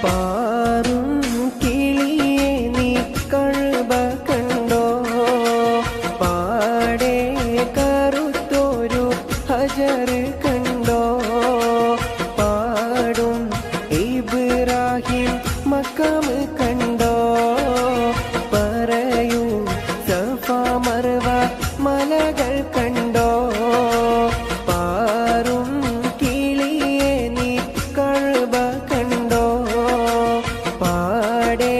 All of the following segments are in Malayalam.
പാറും കിളിയെ നീ കഴുബ കണ്ടോ? പാടെ കറുത്തൊരു ഹജർ കണ്ടോ? പാടും ഇബ്രാഹിം മക്കാം കണ്ടോ? പറയൂ സഫ മർവ മലകൾ കണ്ടോ? പാറും കിളിയെ നീ കഴുബ കണ്ടോ? പാടെ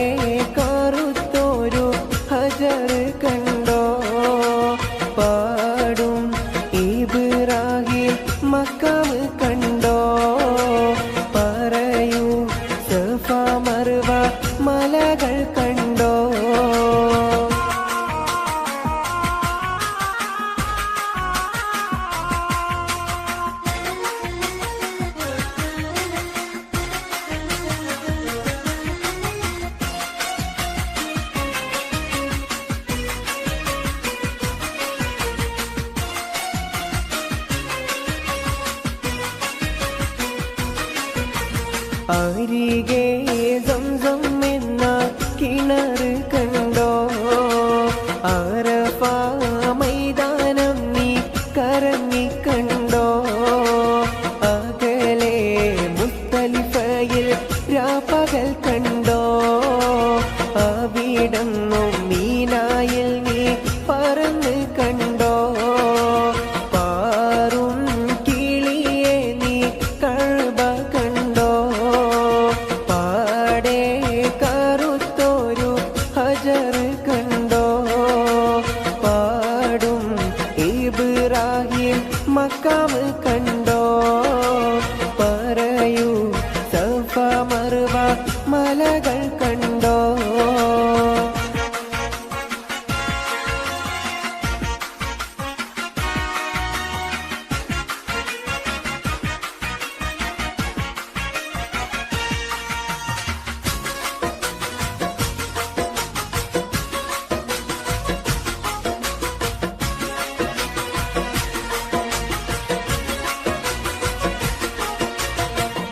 കറുത്തൊരു ഹജർ കണ്ടോ? പാടും ഇബ്രാഹിം മക്കാം കണ്ടോ? പറയൂ സഫ മർവ മലകൾ കണ്ടോ? അരികെ സംസം എന്ന കിണർ കണ്ടോ? അറഫ മൈതാനം നീ കറങ്ങി കണ്ടോ? അകലെ മുസ്തലിഫയിൽ രാപ്പകൽ കണ്ടോ? അവിടന്നും മീനായിൽ നീ പറന്ന് കണ്ടോ? പാറും കിളിയെ നീ കഴുബ കണ്ടോ? പാടെ കറുത്തൊരു ഹജർ കണ്ടോ? പാടും ഇബ്രാഹിം മക്കാം കണ്ടോ? പറയൂ സഫ മർവ മലകൾ കണ്ടോ?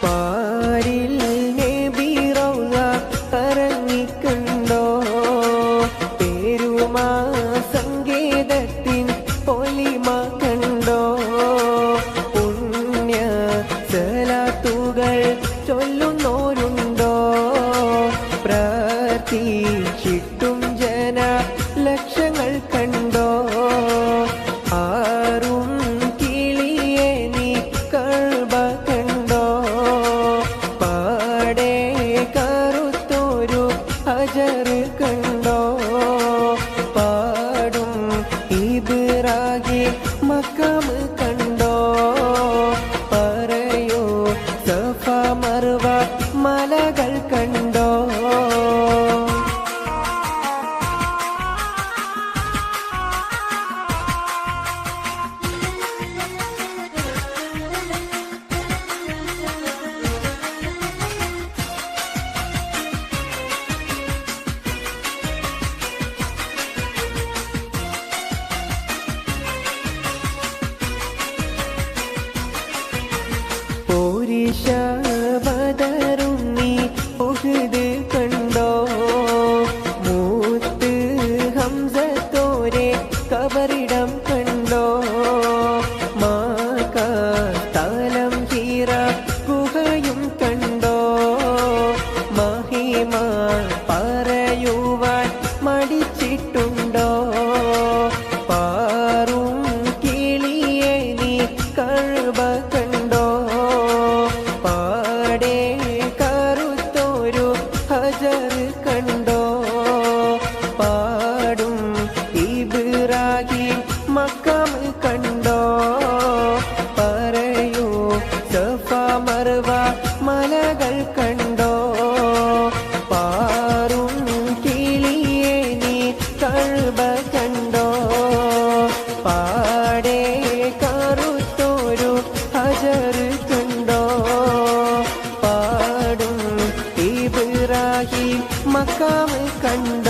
പാരിൽ നബി റൗള കറങ്ങിക്കണ്ടോ? പേരുമാ സങ്കേതത്തിൻ പൊലിമ കണ്ടോ? പുണ്യ സലാത്തുകൾ ചൊല്ലുന്നോരുണ്ടോ? പ്രാർത്ഥിച്ചിട്ടും ജന ലക്ഷങ്ങൾ കണ്ടോ? ആറും കിളിയെ നീ കഴുബ കണ്ടോ? പാടെ കറുത്തൊരു ഹജർ കണ്ടോ? പാടും ഇബ്രാഹിം മക്കാം കണ്ടോ? പറയൂ സഫ മർവ മലകൾ കണ്ടോ? പോരിഷ ബദറും നീ ഉഹ്ദ് കണ്ടോ? മൂത്ത് ഹംസത്തോരെ കബറിടം കണ്ടോ? മാക തലം ഹീറ ഗുഹയും കണ്ടോ? മഹിമ പറയുവാൻ മടിച്ചിട്ടുണ്ടോ? പാറും കിളിയെ നീ കഴുബ കണ്ടോ? പാടെ കറുത്തൊരു ഹജർ കണ്ടോ? പാടും ഇബ്രാഹിം മക്കാം കണ്ടോ? പറയൂ സഫ മർവ മലകൾ കണ്ടോ? പാറും കിളിയെ നീ കഴുബ കണ്ടോ? പാടെ കറുത്തൊരു ഹജർ കണ്ടോ? പാടും ഇബ്രാഹിം മക്കാം കണ്ടോ?